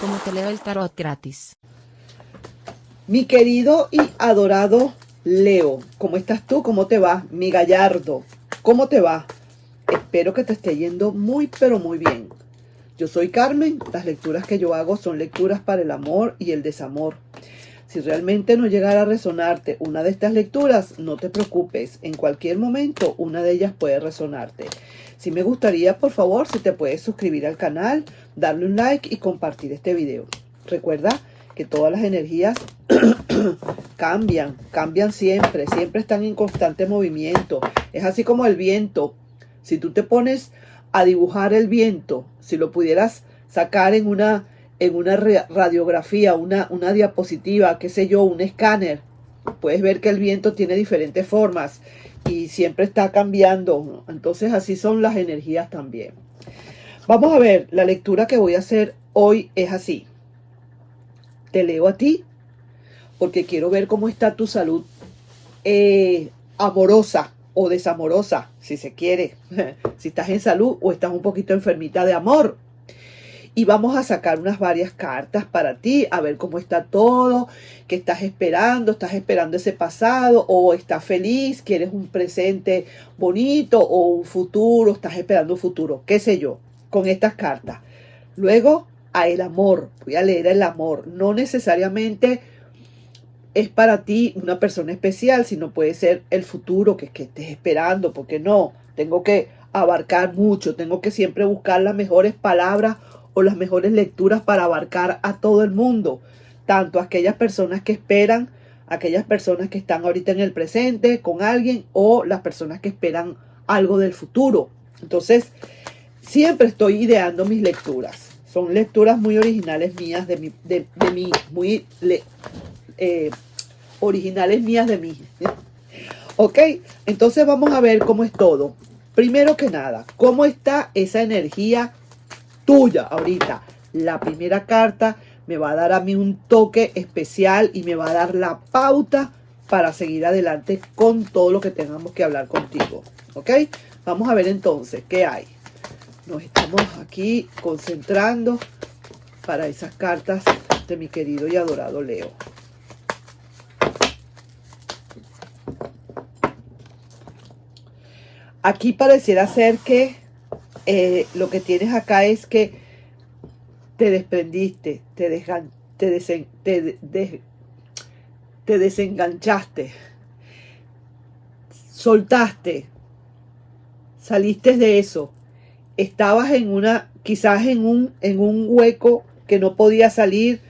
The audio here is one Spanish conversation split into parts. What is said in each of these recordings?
cómo te leo el tarot gratis. Mi querido y adorado Leo, ¿cómo estás tú? ¿Cómo te va? Mi gallardo, ¿cómo te va? Espero que te esté yendo muy pero muy bien. Yo soy Carmen, las lecturas que yo hago son lecturas para el amor y el desamor. Si realmente no llegara a resonarte una de estas lecturas, no te preocupes, en cualquier momento una de ellas puede resonarte. Si me gustaría, por favor, si te puedes suscribir al canal, darle un like y compartir este video. Recuerda que todas las energías cambian siempre están en constante movimiento. Es así como el viento. Si tú te pones a dibujar el viento, si lo pudieras sacar en una radiografía, una diapositiva, qué sé yo, un escáner, puedes ver que el viento tiene diferentes formas y siempre está cambiando. Entonces así son las energías también. Vamos a ver, la lectura que voy a hacer hoy es así. Te leo a ti porque quiero ver cómo está tu salud amorosa o desamorosa, si se quiere. Si estás en salud o estás un poquito enfermita de amor. Y vamos a sacar unas varias cartas para ti, a ver cómo está todo, qué estás esperando ese pasado, o estás feliz, quieres un presente bonito, o un futuro, estás esperando un futuro, qué sé yo, con estas cartas. Luego, a el amor, voy a leer el amor, no necesariamente es para ti una persona especial, sino puede ser el futuro que estés esperando, porque no, tengo que abarcar mucho, tengo que siempre buscar las mejores palabras o las mejores lecturas para abarcar a todo el mundo, tanto a aquellas personas que esperan, aquellas personas que están ahorita en el presente con alguien o las personas que esperan algo del futuro. Entonces, siempre estoy ideando mis lecturas. Son lecturas muy originales mías, originales mías de mí. Ok, entonces vamos a ver cómo es todo. Primero que nada, ¿cómo está esa energía tuya ahorita? La primera carta me va a dar a mí un toque especial y me va a dar la pauta para seguir adelante con todo lo que tengamos que hablar contigo. ¿Ok? Vamos a ver entonces qué hay. Nos estamos aquí concentrando para esas cartas de mi querido y adorado Leo. Aquí pareciera ser que lo que tienes acá es que te desprendiste, te desenganchaste, soltaste, saliste de eso. Estabas quizás en un hueco que no podías salir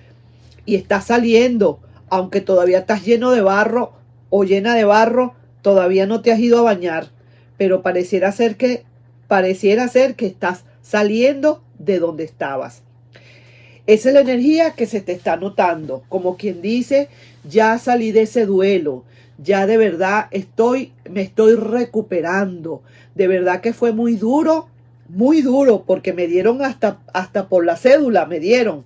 y estás saliendo, aunque todavía estás lleno de barro o llena de barro, todavía no te has ido a bañar, pero pareciera ser que estás saliendo de donde estabas. Esa es la energía que se te está notando, como quien dice, ya salí de ese duelo, ya de verdad me estoy recuperando. De verdad que fue muy duro, porque me dieron hasta por la cédula, me dieron.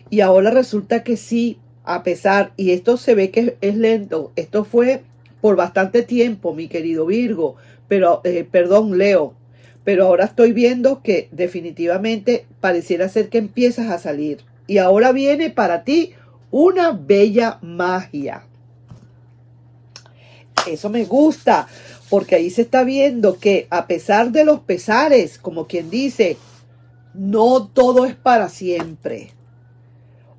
Y ahora resulta que sí, a pesar, y esto se ve que es lento, esto fue por bastante tiempo, mi querido Virgo, perdón, Leo, pero ahora estoy viendo que definitivamente pareciera ser que empiezas a salir. Y ahora viene para ti una bella magia. Eso me gusta, porque ahí se está viendo que a pesar de los pesares, como quien dice, no todo es para siempre.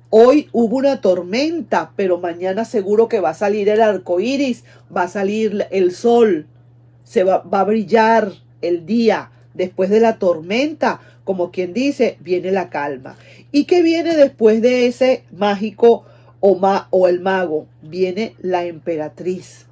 Hoy hubo una tormenta, pero mañana seguro que va a salir el arco iris, va a salir el sol, va a brillar el día. Después de la tormenta, como quien dice, viene la calma. ¿Y qué viene después de ese mágico o el mago? Viene la emperatriz.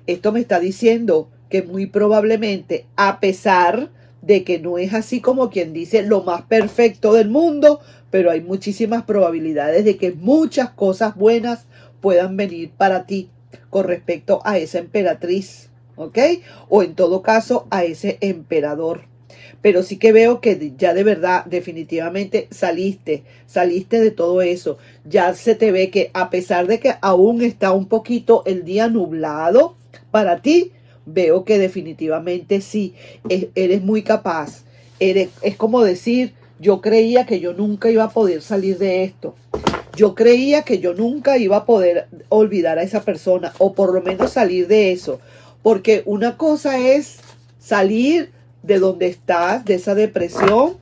Esto me está diciendo que muy probablemente, a pesar de que no es así como quien dice lo más perfecto del mundo, pero hay muchísimas probabilidades de que muchas cosas buenas puedan venir para ti con respecto a esa emperatriz, ¿ok? O en todo caso a ese emperador. Pero sí que veo que ya de verdad, definitivamente saliste de todo eso. Ya se te ve que a pesar de que aún está un poquito el día nublado para ti, veo que definitivamente sí, eres muy capaz. Es como decir, Yo creía que yo nunca iba a poder salir de esto. Yo creía que yo nunca iba a poder olvidar a esa persona o por lo menos salir de eso. Porque una cosa es salir de donde estás, de esa depresión,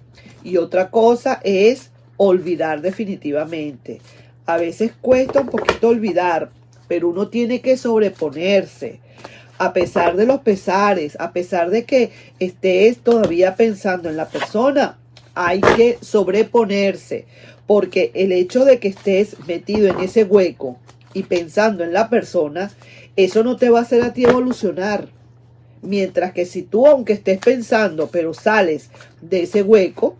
y otra cosa es olvidar definitivamente. A veces cuesta un poquito olvidar, pero uno tiene que sobreponerse. A pesar de los pesares, a pesar de que estés todavía pensando en la persona, hay que sobreponerse. Porque el hecho de que estés metido en ese hueco y pensando en la persona, eso no te va a hacer a ti evolucionar. Mientras que si tú, aunque estés pensando, pero sales de ese hueco,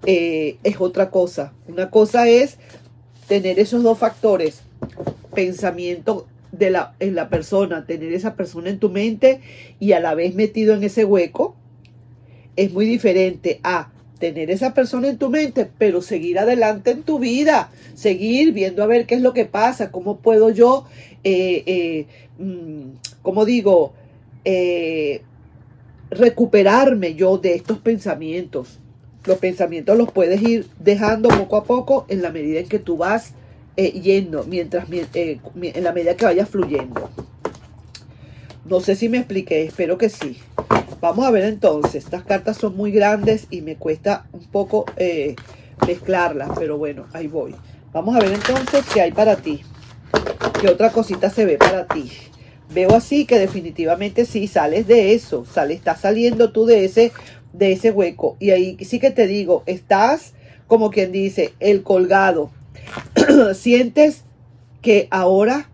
es otra cosa. Una cosa es tener esos dos factores, pensamiento en la persona, tener esa persona en tu mente y a la vez metido en ese hueco, es muy diferente a tener esa persona en tu mente, pero seguir adelante en tu vida, seguir viendo a ver qué es lo que pasa, cómo puedo yo, como digo, recuperarme yo de estos pensamientos. Los pensamientos los puedes ir dejando poco a poco en la medida en que tú vas yendo, en la medida que vayas fluyendo. No sé si me expliqué, espero que sí. Vamos a ver entonces, estas cartas son muy grandes y me cuesta un poco mezclarlas, pero bueno, ahí voy. Vamos a ver entonces qué hay para ti, qué otra cosita se ve para ti. Veo así que definitivamente sí, sales de eso, estás saliendo tú de ese hueco. Y ahí sí que te digo, estás como quien dice, el colgado. Sientes que ahora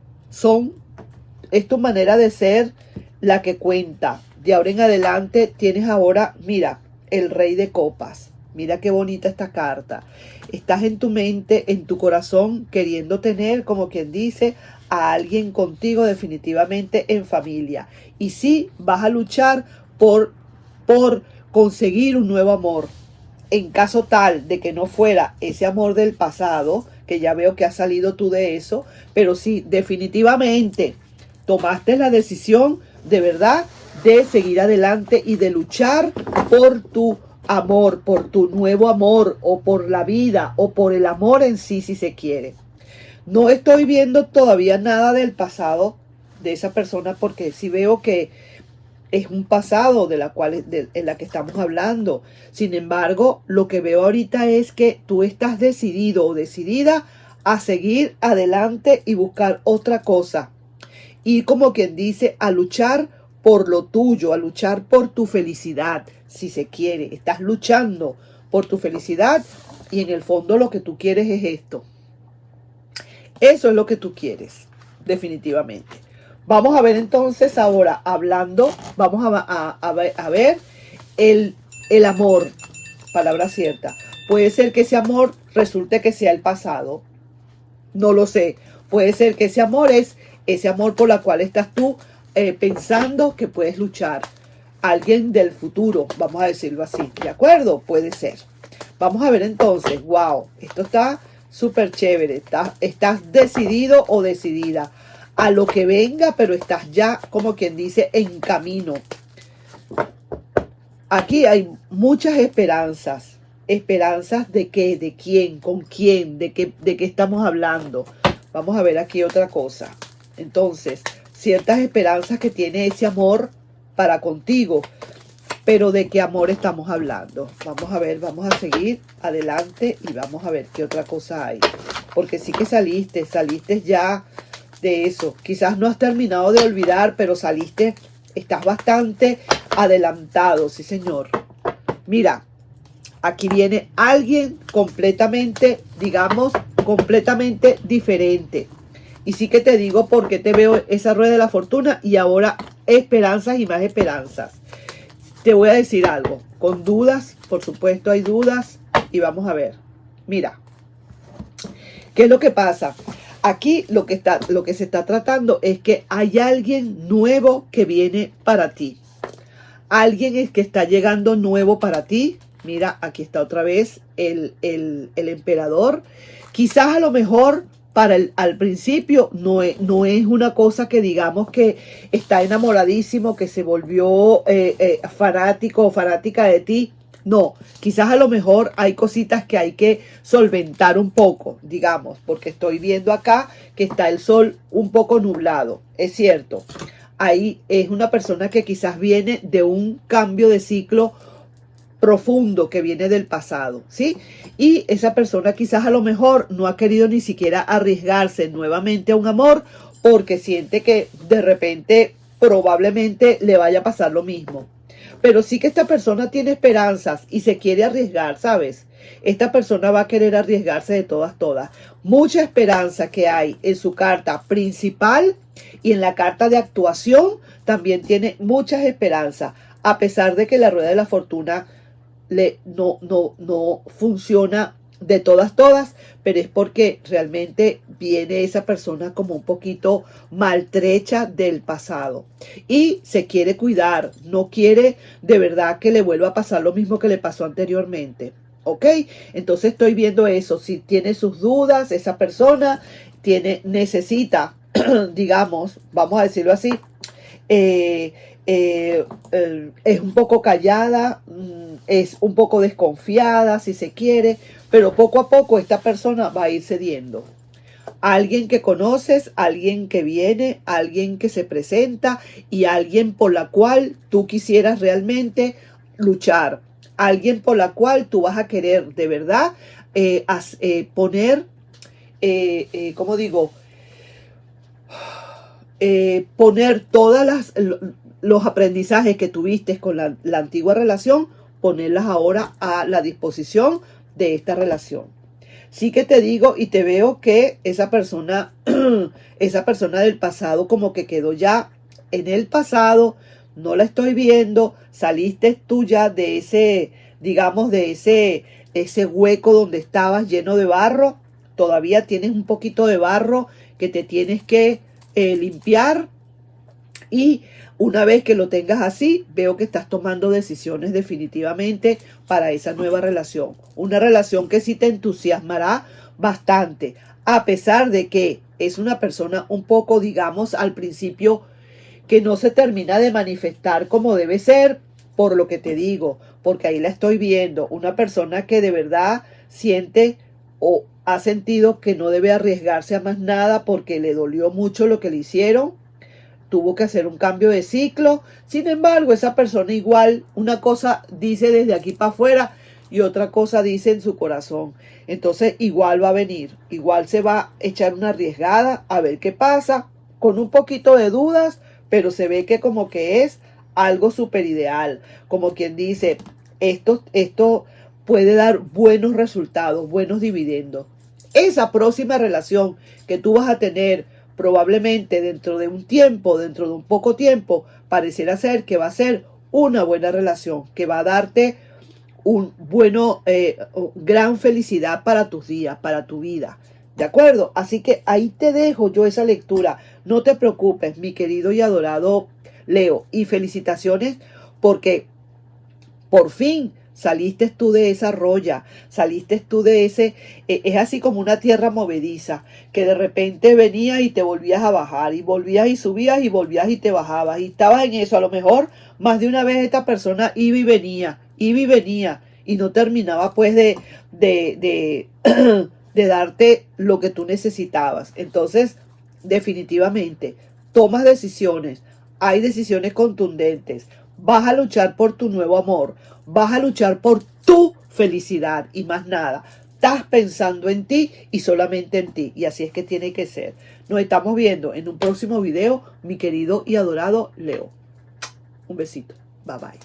es tu manera de ser la que cuenta. De ahora en adelante tienes ahora, mira, el Rey de Copas. Mira qué bonita esta carta. Estás en tu mente, en tu corazón, queriendo tener, como quien dice, a alguien contigo definitivamente en familia. Y sí, vas a luchar por conseguir un nuevo amor. En caso tal de que no fuera ese amor del pasado, que ya veo que has salido tú de eso, pero sí, definitivamente tomaste la decisión de verdad de seguir adelante y de luchar por tu amor, por tu nuevo amor, o por la vida, o por el amor en sí, si se quiere. No estoy viendo todavía nada del pasado de esa persona, porque sí veo que es un pasado en la que estamos hablando. Sin embargo, lo que veo ahorita es que tú estás decidido o decidida a seguir adelante y buscar otra cosa. Y como quien dice, a luchar por lo tuyo, a luchar por tu felicidad, si se quiere. Estás luchando por tu felicidad y en el fondo lo que tú quieres es esto. Eso es lo que tú quieres, definitivamente. Vamos a ver entonces ahora, hablando, vamos a ver el amor, palabra cierta. Puede ser que ese amor resulte que sea el pasado, no lo sé. Puede ser que ese amor es ese amor por la cual estás tú pensando que puedes luchar. Alguien del futuro, vamos a decirlo así, ¿de acuerdo? Puede ser. Vamos a ver entonces, wow, esto está súper chévere. Estás decidido o decidida a lo que venga, pero estás ya, como quien dice, en camino. Aquí hay muchas esperanzas. ¿Esperanzas de qué? ¿De quién? ¿Con quién? ¿De qué estamos hablando? Vamos a ver aquí otra cosa. Entonces, ciertas esperanzas que tiene ese amor para contigo. Pero ¿de qué amor estamos hablando? Vamos a ver, vamos a seguir adelante y vamos a ver qué otra cosa hay. Porque sí que saliste ya de eso. Quizás no has terminado de olvidar, pero saliste, estás bastante adelantado, sí señor. Mira, aquí viene alguien completamente, digamos, completamente diferente. Y sí que te digo porque te veo esa rueda de la fortuna y ahora esperanzas y más esperanzas. Te voy a decir algo, con dudas, por supuesto hay dudas y vamos a ver. Mira, ¿qué es lo que pasa? Aquí lo que se está tratando es que hay alguien nuevo que viene para ti. Alguien es que está llegando nuevo para ti. Mira, aquí está otra vez el emperador. Quizás a lo mejor al principio no es una cosa que digamos que está enamoradísimo, que se volvió fanático o fanática de ti. No, quizás a lo mejor hay cositas que hay que solventar un poco, digamos, porque estoy viendo acá que está el sol un poco nublado, es cierto. Ahí es una persona que quizás viene de un cambio de ciclo profundo que viene del pasado, ¿sí? Y esa persona quizás a lo mejor no ha querido ni siquiera arriesgarse nuevamente a un amor porque siente que de repente probablemente le vaya a pasar lo mismo. Pero sí que esta persona tiene esperanzas y se quiere arriesgar, ¿sabes? Esta persona va a querer arriesgarse de todas. Mucha esperanza que hay en su carta principal y en la carta de actuación también tiene muchas esperanzas, a pesar de que la rueda de la fortuna no funciona de todas, pero es porque realmente viene esa persona como un poquito maltrecha del pasado y se quiere cuidar, no quiere de verdad que le vuelva a pasar lo mismo que le pasó anteriormente. ¿Ok? Entonces estoy viendo eso. Si tiene sus dudas, esa persona necesita, digamos, vamos a decirlo así, eh, es un poco callada, es un poco desconfiada, si se quiere, pero poco a poco esta persona va a ir cediendo. Alguien que conoces, alguien que viene, alguien que se presenta y alguien por la cual tú quisieras realmente luchar. Alguien por la cual tú vas a querer de verdad poner, ¿cómo digo? Poner todas los aprendizajes que tuviste con la antigua relación, ponerlas ahora a la disposición de esta relación. Sí que te digo y te veo que esa persona del pasado como que quedó ya en el pasado, no la estoy viendo, saliste tú ya de ese, digamos, de ese hueco donde estabas lleno de barro, todavía tienes un poquito de barro que te tienes que limpiar, y una vez que lo tengas así, veo que estás tomando decisiones definitivamente para esa nueva relación. Una relación que sí te entusiasmará bastante, a pesar de que es una persona un poco, digamos, al principio que no se termina de manifestar como debe ser, por lo que te digo, porque ahí la estoy viendo, una persona que de verdad siente o ha sentido que no debe arriesgarse a más nada porque le dolió mucho lo que le hicieron, tuvo que hacer un cambio de ciclo. Sin embargo, esa persona igual, una cosa dice desde aquí para afuera y otra cosa dice en su corazón. Entonces igual va a venir, igual se va a echar una arriesgada a ver qué pasa, con un poquito de dudas, pero se ve que como que es algo súper ideal, como quien dice, esto puede dar buenos resultados, buenos dividendos. Esa próxima relación que tú vas a tener probablemente dentro de un tiempo, dentro de un poco tiempo, pareciera ser que va a ser una buena relación, que va a darte un gran felicidad para tus días, para tu vida. ¿De acuerdo? Así que ahí te dejo yo esa lectura. No te preocupes, mi querido y adorado Leo. Y felicitaciones porque por fin saliste tú de esa roya, saliste tú de ese, es así como una tierra movediza, que de repente venías y te volvías a bajar, y volvías y subías, y volvías y te bajabas, y estabas en eso. A lo mejor más de una vez esta persona iba y venía, y no terminaba pues de de darte lo que tú necesitabas. Entonces, definitivamente, tomas decisiones, hay decisiones contundentes, vas a luchar por tu nuevo amor, vas a luchar por tu felicidad y más nada. Estás pensando en ti y solamente en ti, y así es que tiene que ser. Nos estamos viendo en un próximo video, mi querido y adorado Leo. Un besito. Bye bye.